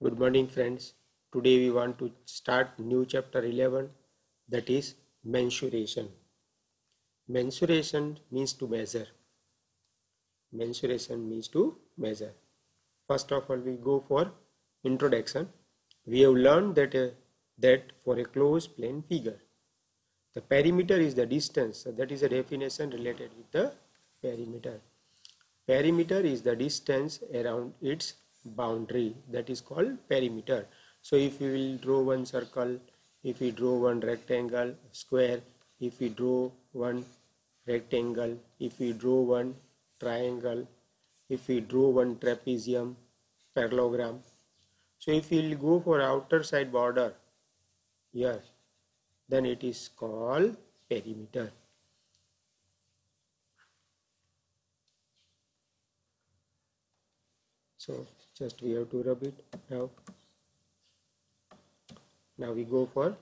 Good morning friends. Today we want to start new chapter 11, that is mensuration. Mensuration means to measure. Mensuration means to measure. First of all, we go for introduction. We have learned that for a closed plane figure, the perimeter is the distance. So that is a definition related with the perimeter. Perimeter is the distance around its boundary, that is called perimeter. So if we will draw one circle, if we draw one rectangle, square, if we draw one rectangle, if we draw one triangle, if we draw one trapezium, parallelogram. So if we will go for outer side border here, then it is called perimeter. So just we have to rub it now. Now we go for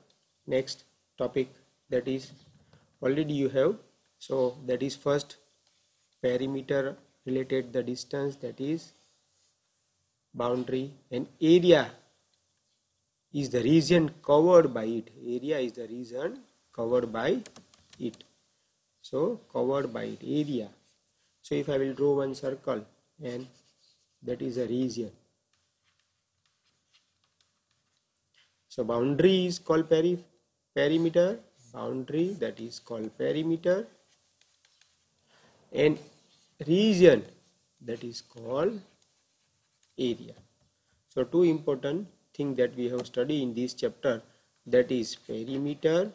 next topic, that is already you have. So that is first perimeter related the distance, that is boundary, and area is the region covered by it. Area is the region covered by it. So covered by it, area. So if I will draw one circle, and that is a region. So boundary is called perimeter. Boundary, that is called perimeter, and region, that is called area. So two important things that we have studied in this chapter, that is perimeter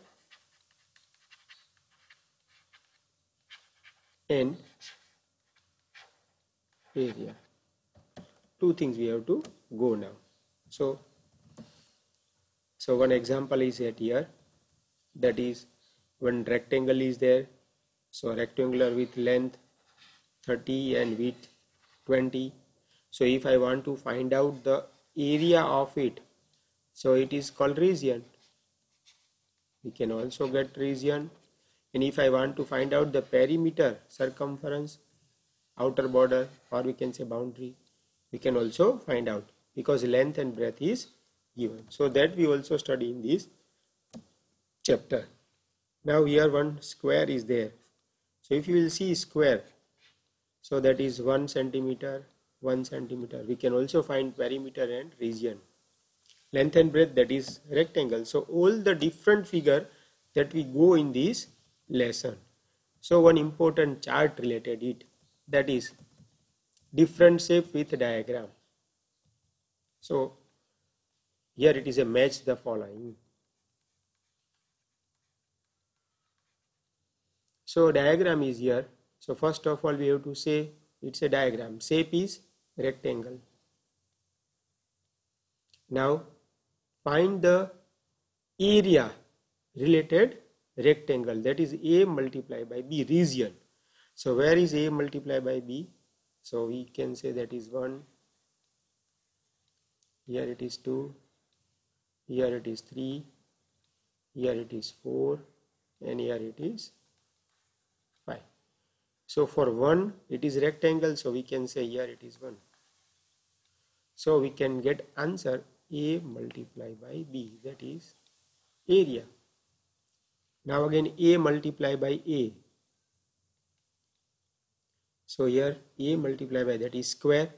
and area. Two things we have to go now. So one example is at here, that is one rectangle is there. So rectangular with length 30 and width 20. So if I want to find out the area of it, so it is called region. We can also get region. And if I want to find out the perimeter, circumference, outer border, or we can say boundary, we can also find out, because length and breadth is given. So that we also study in this chapter. Now here one square is there. So if you will see square, so that is 1 centimeter, 1 centimeter. We can also find perimeter and region. Length and breadth, that is rectangle. So all the different figure that we go in this lesson. So one important chart related it, that is different shape with diagram. So here it is a match the following. So diagram is here. So first of all we have to say it's a diagram. Shape is rectangle. Now find the area related rectangle, that is A multiplied by B, region. So where is A multiplied by B? So we can say that is 1, here it is 2, here it is 3, here it is 4, and here it is 5. So for 1 it is rectangle, so we can say here it is 1. So we can get answer A multiplied by B, that is area. Now again A multiplied by A. So here A multiplied by, that is square.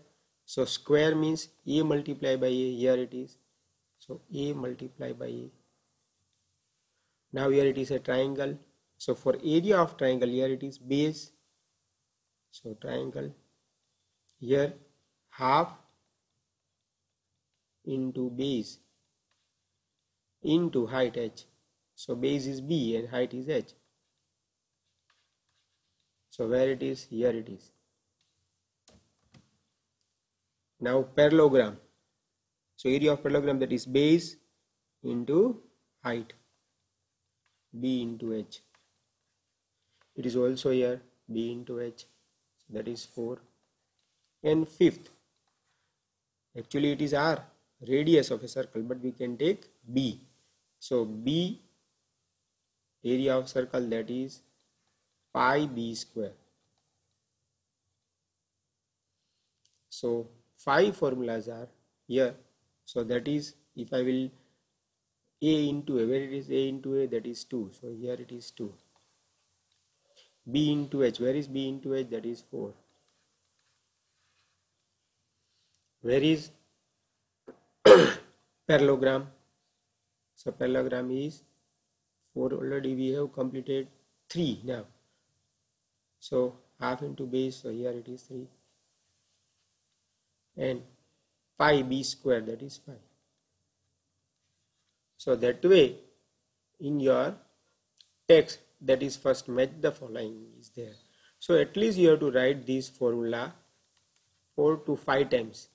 So square means A multiplied by A, here it is. So A multiplied by A. Now here it is a triangle. So for area of triangle, here it is base. So triangle. Here half into base into height h. So base is B and height is h. So where it is? Here it is. Now parallelogram. So area of parallelogram, that is base into height, B into h. It is also here B into h, so that is 4. And fifth, actually it is R, radius of a circle, but we can take B. So B, area of circle, that is pi B square. So 5 formulas are here. So that is, if I will a into a, where it is a into a, that is 2. So here it is 2. B into h, where is b into h, that is 4. Where is parallelogram? So parallelogram is 4, already we have completed 3 now. So half into base, so here it is 3. And pi b square, that is 5. So that way in your text, that is first match the following is there. So at least you have to write this formula 4 to 5 times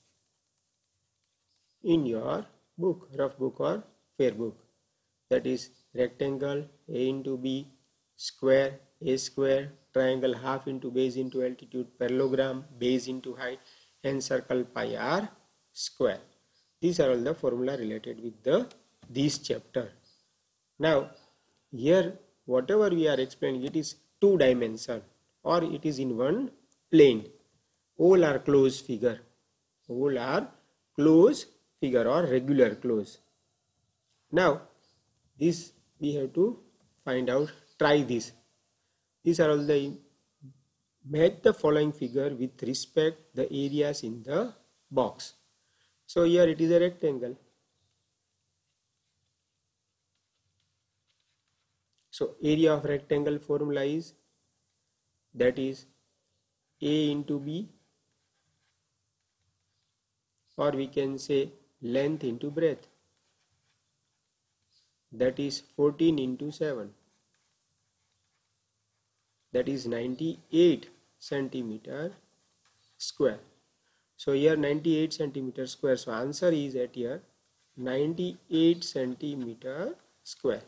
in your book, rough book or fair book. That is rectangle a into b, square a square, triangle half into base into altitude, parallelogram base into height, and circle pi r square. These are all the formula related with this chapter. Now here whatever we are explaining, it is 2 dimension or it is in one plane. All are closed figure. All are closed figure or regular close. Now this we have to find out, try this. These are all the, match the following figure with respect the areas in the box. So here it is a rectangle. So area of rectangle formula is, that is a into b, or we can say length into breadth, that is 14 into 7, that is 98 centimeter square. So here 98 centimeter square, so answer is at here 98 centimeter square.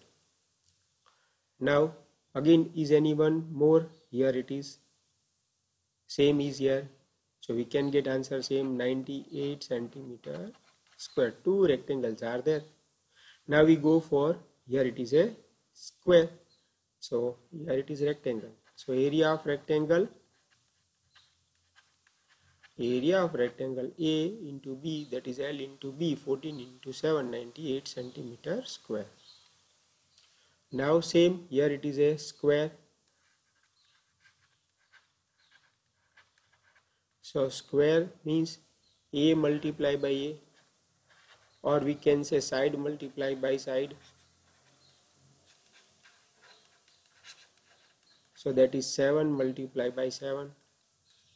Now again, is anyone more? Here it is same is here, so we can get answer same 98 centimeter square. 2 rectangles are there. Now we go for, here it is a square, so here it is rectangle. So area of rectangle A into B, that is L into B, 14 into 7, 98 centimeter square. Now same, here it is a square. So square means A multiplied by A, or we can say side multiplied by side. So that is 7 multiplied by 7.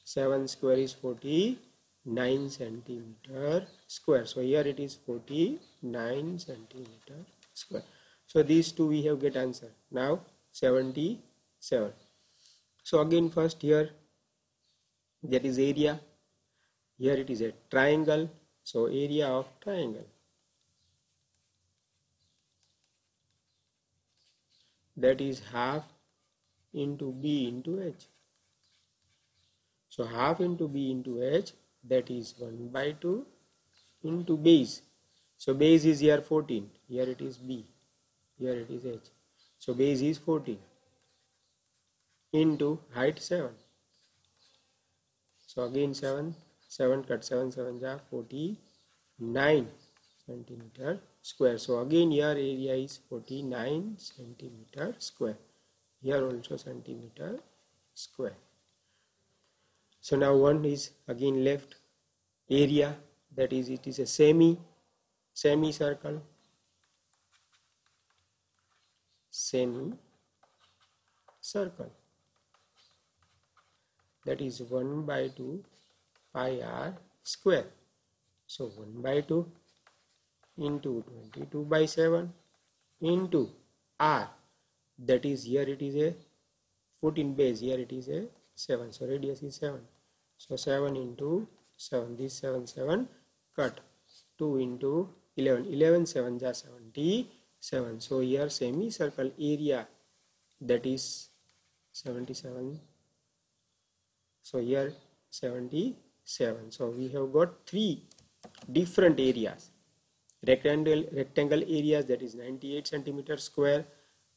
7 square is 49 centimeter square. So here it is 49 centimeter square. So these two we have get answer. Now 77. So again first here, that is area. Here it is a triangle. So area of triangle, that is half into B into H. So half into B into H, that is 1 by 2 into base. So base is here 14. Here it is B. Here it is H. So base is 14 into height 7. So again 7 cut 7 7 ja 49 centimeter square. So again here area is 49 centimeter square. Here also centimeter square. So now one is again left, area, that is it is a semicircle, that is 1 by 2 pi r square. So 1 by 2 into 22 by 7 into r, that is here it is a 14 base, here it is a 7, so radius is 7. So 7 into 7, this 7 7 cut, 2 into 11, 11 7 ja 77. So here semicircle area, that is 77. So here 77. So we have got 3 different areas. Rectangle areas, that is 98 centimeter square.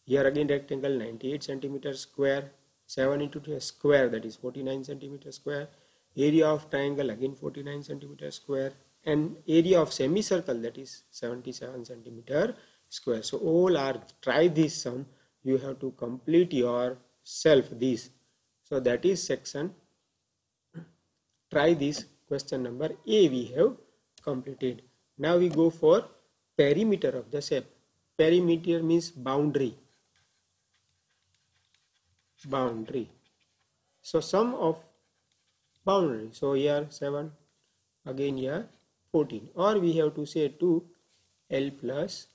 Here again rectangle 98 centimeter square. 7 into 2 square, that is 49 centimeter square. Area of triangle again 49 centimeter square. and area of semicircle, that is 77 centimeter square. So all are, try this sum, you have to complete yourself this. So that is section, try this, question number A we have completed. Now we go for perimeter of the shape. Perimeter means boundary. So sum of boundary. So here 7, again here 14, or we have to say 2L plus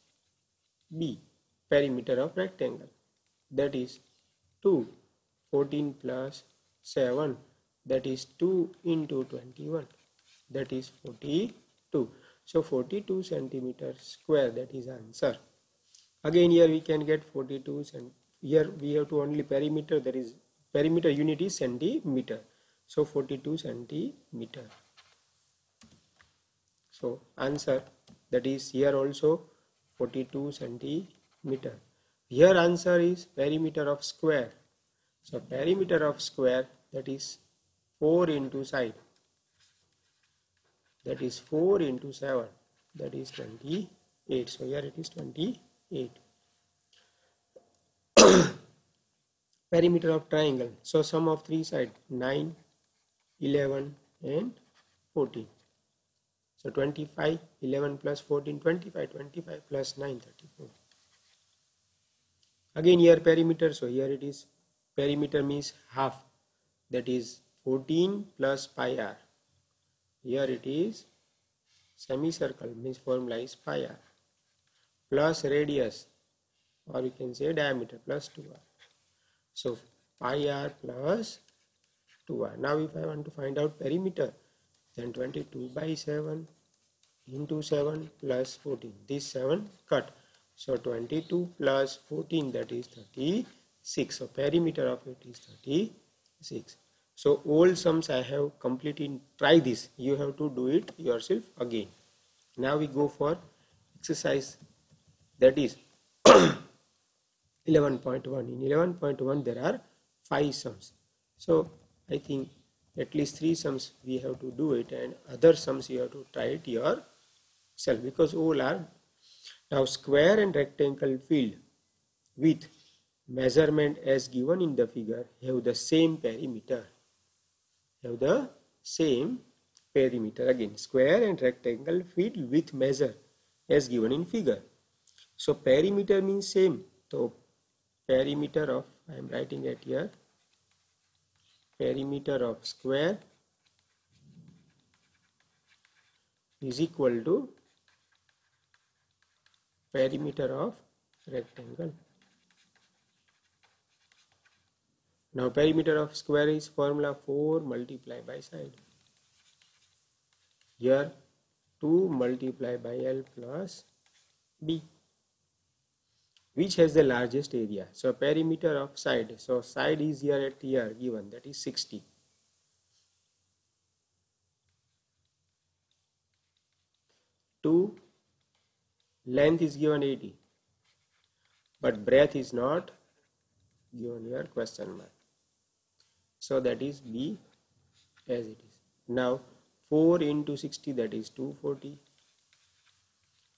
B, perimeter of rectangle, that is 2, 14 plus 7, that is 2 into 21, that is 42. So 42 centimeter square, that is answer. Again here we can get 42, and here we have to only perimeter, that is perimeter unit is centimeter. So 42 centimeter. So answer, that is here also 42 centimeter. Here answer is perimeter of square. So perimeter of square, that is 4 into side, that is 4 into 7, that is 28. So here it is 28. Perimeter of triangle. So sum of three sides, 9, 11 and 14. So 25, 11 plus 14, 25, 25 plus 9, 34. Again here perimeter, so here it is, perimeter means half, that is 14 plus pi r. Here it is semicircle, means formula is pi r, plus radius, or you can say diameter, plus 2r. So pi r plus 2r. Now if I want to find out perimeter, then 22 by 7 into 7 plus 14. This 7 cut. So 22 plus 14, that is 36. So perimeter of it is 36. So all sums I have completed. Try this. You have to do it yourself again. Now we go for exercise, that is 11.1. In 11.1 there are 5 sums. So I think at least 3 sums we have to do it, and other sums you have to try it yourself, because all are. Now square and rectangle field with measurement as given in the figure have the same perimeter. Again, square and rectangle field with measure as given in figure. So perimeter means same. So perimeter of, I am writing it here, perimeter of square is equal to perimeter of rectangle. Now perimeter of square is formula 4 multiplied by side. Here 2 multiplied by L plus B. Which has the largest area? So perimeter of side. So side is here at here given, that is 60. 2, length is given 80, but breadth is not given here, question mark. So that is B as it is. Now 4 into 60, that is 240,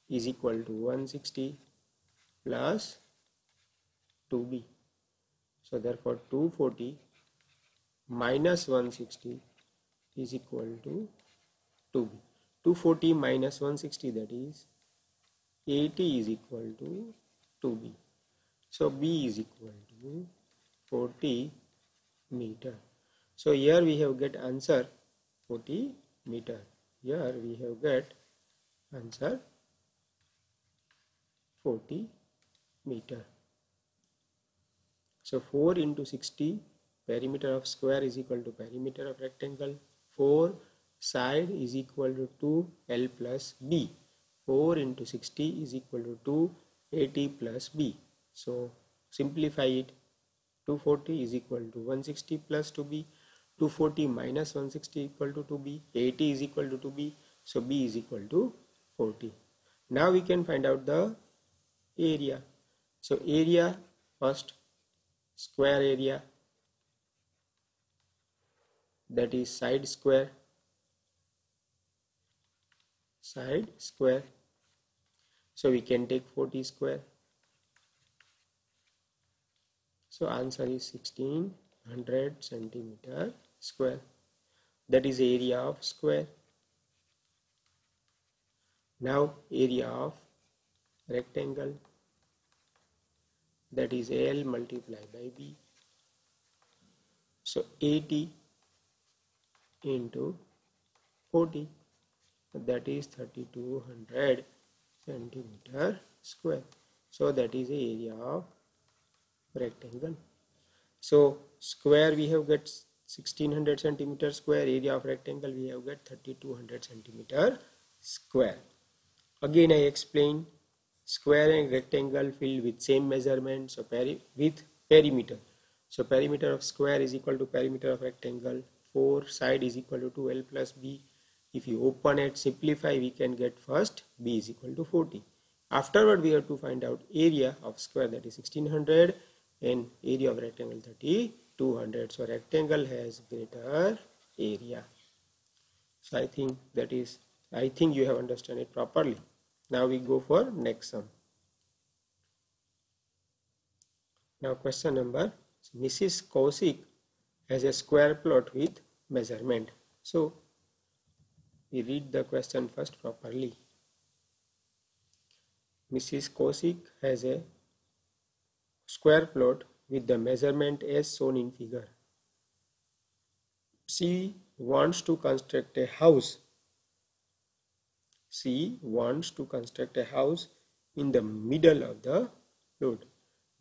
is equal to 160 plus 2B. So therefore 240 minus 160 is equal to 2B. 240 minus 160, that is 80, is equal to 2B. So B is equal to 40 meter. So here we have get answer 40 meter. Here we have get answer 40 meter. So 4 into 60, perimeter of square is equal to perimeter of rectangle. 4 side is equal to 2L plus B. 4 into 60 is equal to 280 plus B. So simplify it. 240 is equal to 160 plus 2B. 240 minus 160 equal to 2B. 80 is equal to 2B. So B is equal to 40. Now we can find out the area. So area first, square area, that is side square, side square. So we can take 40 square. So answer is 1600 centimeter square. That is area of square. Now area of rectangle, that is L multiplied by B. So 80 into 40, that is 3200 centimeter square. So that is the area of rectangle. So square we have got 1600 centimeter square, area of rectangle we have got 3200 centimeter square. Again I explain, square and rectangle filled with same measurement, so with perimeter. So perimeter of square is equal to perimeter of rectangle. 4 side is equal to 2L plus B. If you open it, simplify, we can get first B is equal to 40. Afterward we have to find out area of square, that is 1600, and area of rectangle 3200. So rectangle has greater area. So I think you have understood it properly. Now we go for next sum. Now question number, Mrs. Kaushik has a square plot with measurement. So we read the question first properly. Mrs. Kaushik has a square plot with the measurement as shown in figure. She wants to construct a house. She wants to construct a house in the middle of the plot.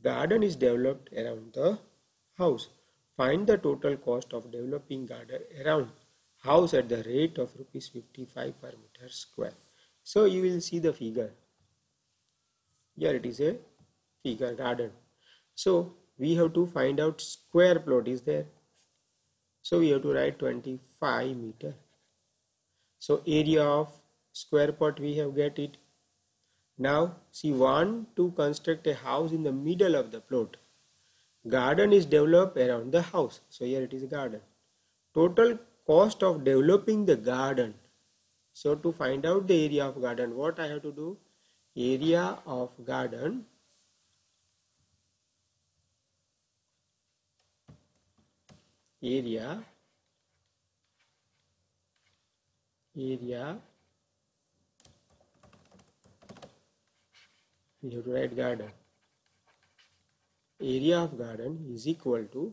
Garden is developed around the house. Find the total cost of developing garden around house at the rate of rupees 55 per meter square. So you will see the figure. Here it is a figure garden. So we have to find out square plot is there. So we have to write 25 meter. So area of square plot we have get it. Now she want to construct a house in the middle of the plot. Garden is developed around the house. So here it is a garden. Total cost of developing the garden. So to find out the area of garden, what I have to do? Area of garden area we have to write garden. Area of garden is equal to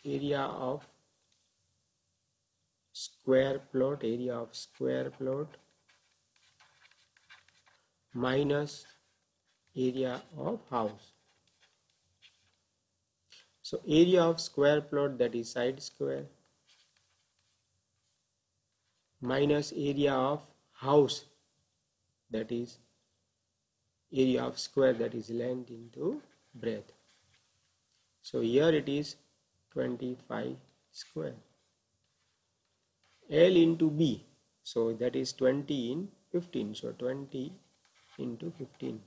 area of square plot, minus area of house. So area of square plot, that is side square, minus area of house, that is area of square, that is length into breadth. So here it is 25 square. L into B, so that is 20 in 15. So 20 into 15.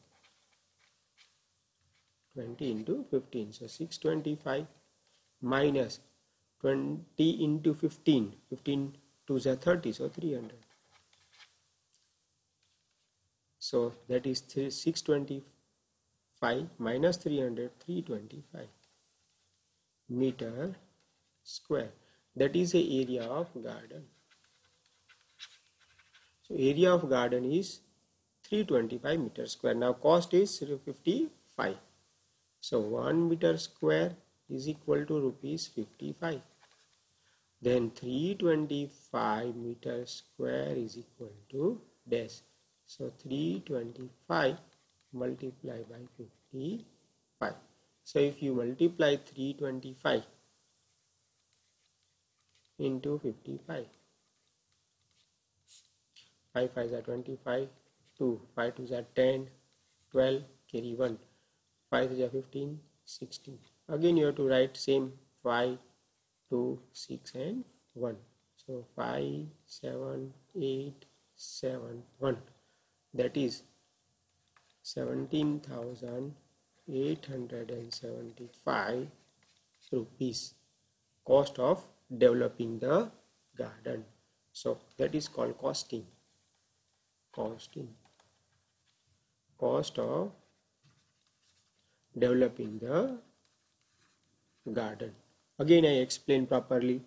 20 into 15. So 625 minus 20 into 15. 15 to the 30. So 300. So that is 625 minus 300. 325 meter square. That is the area of garden. So area of garden is 325 meter square. Now cost is 55. So 1 meter square is equal to rupees 55. Then 325 meter square is equal to dash. So 325 multiplied by 55. So if you multiply 325 into 55, 5 5s are 25, 2 5 2s are 10, 12, carry 1, 5 3s are 15, 16. Again you have to write same 5, 2, 6 and 1. So 5, 7, 8, 7, 1. That is 17,875 rupees cost of developing the garden. So that is called costing. cost of developing the garden. Again I explain properly.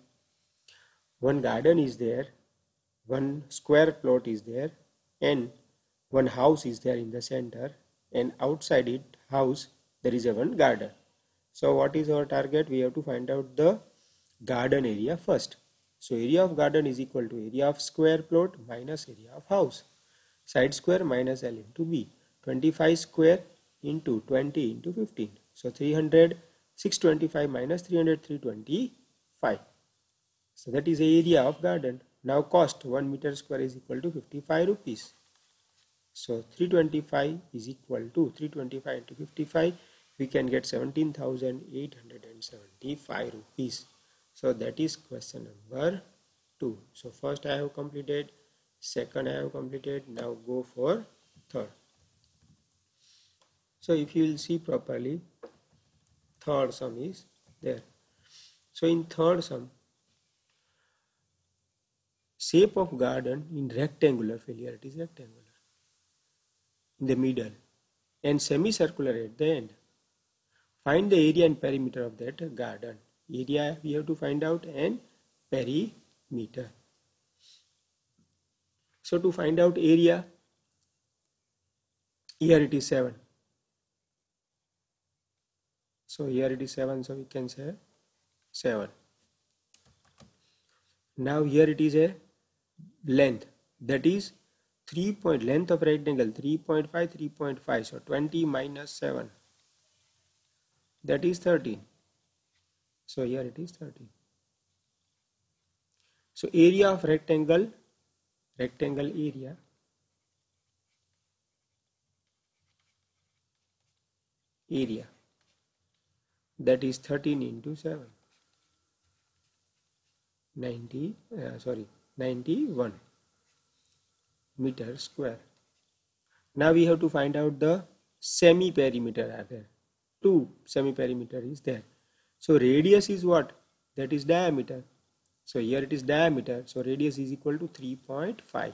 One garden is there, one square plot is there, and one house is there in the center, and outside it house there is a one garden. So what is our target? We have to find out the garden area first. So area of garden is equal to area of square plot minus area of house. Side square minus L into B. 25 square into 20 into 15. So 300, 625 minus 300, 325. So that is the area of garden. Now cost 1 meter square is equal to 55 rupees. So 325 is equal to 325 into 55. We can get 17,875 rupees. So that is question number 2. So first I have completed, second I have completed. Now go for third. So if you will see properly, third sum is there. So in third sum, shape of garden in rectangular failure, it is rectangular in the middle and semicircular at the end. Find the area and perimeter of that garden. Area we have to find out and perimeter. So to find out area, here it is 7. So here it is 7, so we can say 7. Now here it is a length, that is 3 point length of rectangle 3.5, 3.5. So 20 minus 7, that is 13. So here it is 13. So area of rectangle area, that is 13 into 7, 91 meter square. Now we have to find out the semi perimeter. Are there 2 semi perimeter is there. So radius is what? That is diameter. So here it is diameter. So radius is equal to 3.5.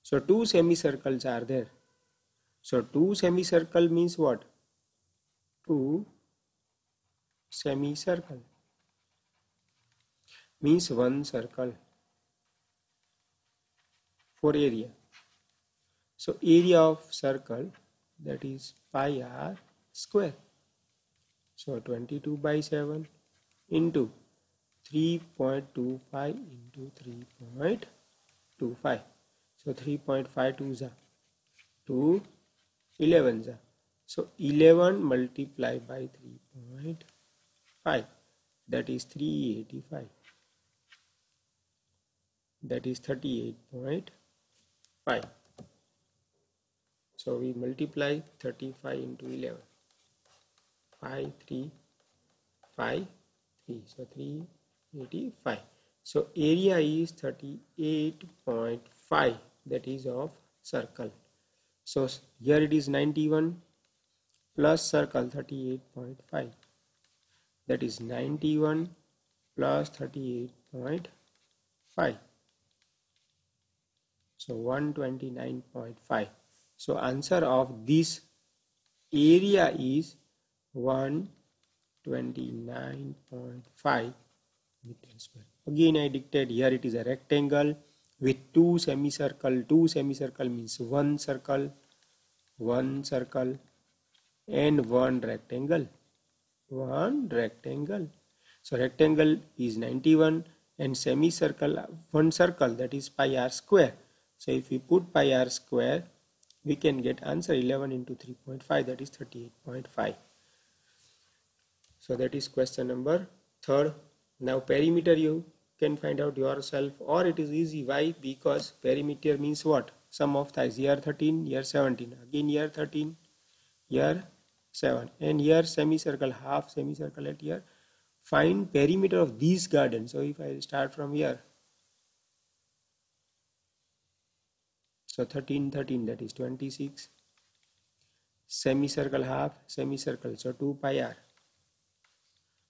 So 2 semicircles are there. So 2 semicircle means what? 2 semicircle means 1 circle for area. So area of circle, that is pi r square. So 22 by 7 into 3.25 into 3.25. So 3.52 za 2 11 za. So 11 multiplied by 3.5, that is 385. That is 38.5. So we multiply 35 into 11. 5, 3, 5, 3. So 385. So area is 38.5. That is of circle. So here it is 91 plus circle 38.5. That is 91 plus 38.5. So 129.5. So answer of this area is 129.5 meter square. Again I dictate, here it is a rectangle with 2 semicircle. 2 semicircle means 1 circle, 1 circle and 1 rectangle. 1 rectangle. So rectangle is 91 and semicircle 1 circle, that is pi r square. So if we put pi r square, we can get answer 11 into 3.5, that is 38.5. So that is question number 3rd. Now perimeter you can find out yourself, or it is easy. Why? Because perimeter means what? Sum of thighs. Here 13, here 17. Again here 13, here 7. And here semicircle, half semicircle at here. Find perimeter of these gardens. So if I start from here. So 13, 13, that is 26. Semicircle half, semicircle. So 2 pi r.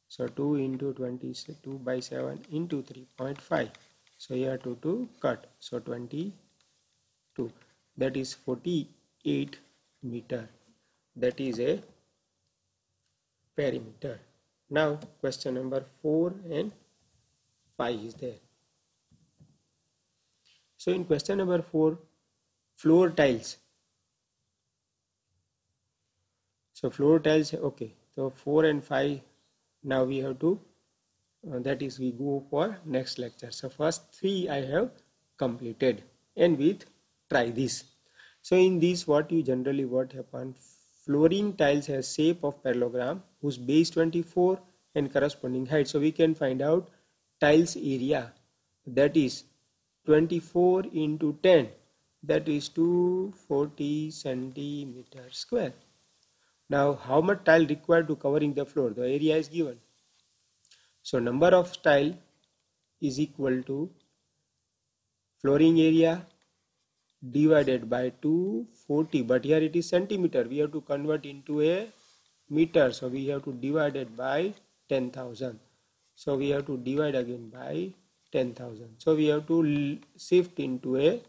So 2 into 22 by 7 into 3.5. So here 2 cut. So 24. 2, that is 48 meter. That is a perimeter. Now question number 4 and 5 is there. So in question number 4, floor tiles. So floor tiles, okay. So 4 and 5, now we have to, that is we go for next lecture. So first 3 I have completed, and with try this. So in this, what happen, flooring tiles has shape of parallelogram whose base 24 and corresponding height. So we can find out tiles area, that is 24 into 10, that is 240 centimeter square. Now how much tile required to covering the floor? The area is given. So number of tile is equal to flooring area divided by 240, but here it is centimeter, we have to convert into a meter, so we have to divide it by 10,000. So we have to divide again by 10,000. So we have to shift into a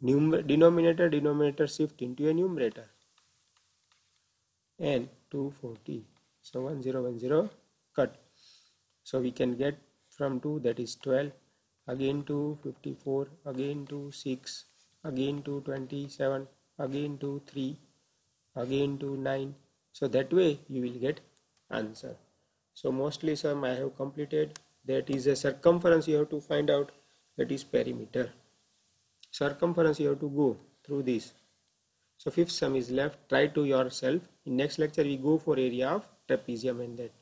denominator shift into a numerator, and 240, so 1010 cut. So we can get from 2, that is 12, again to 54, again to 6, again to 27, again to 3, again to 9. So that way you will get answer. So mostly sum I have completed. That is a circumference you have to find out, that is perimeter. Circumference you have to go through this. So fifth sum is left. Try to yourself. In next lecture we go for area of trapezium and that.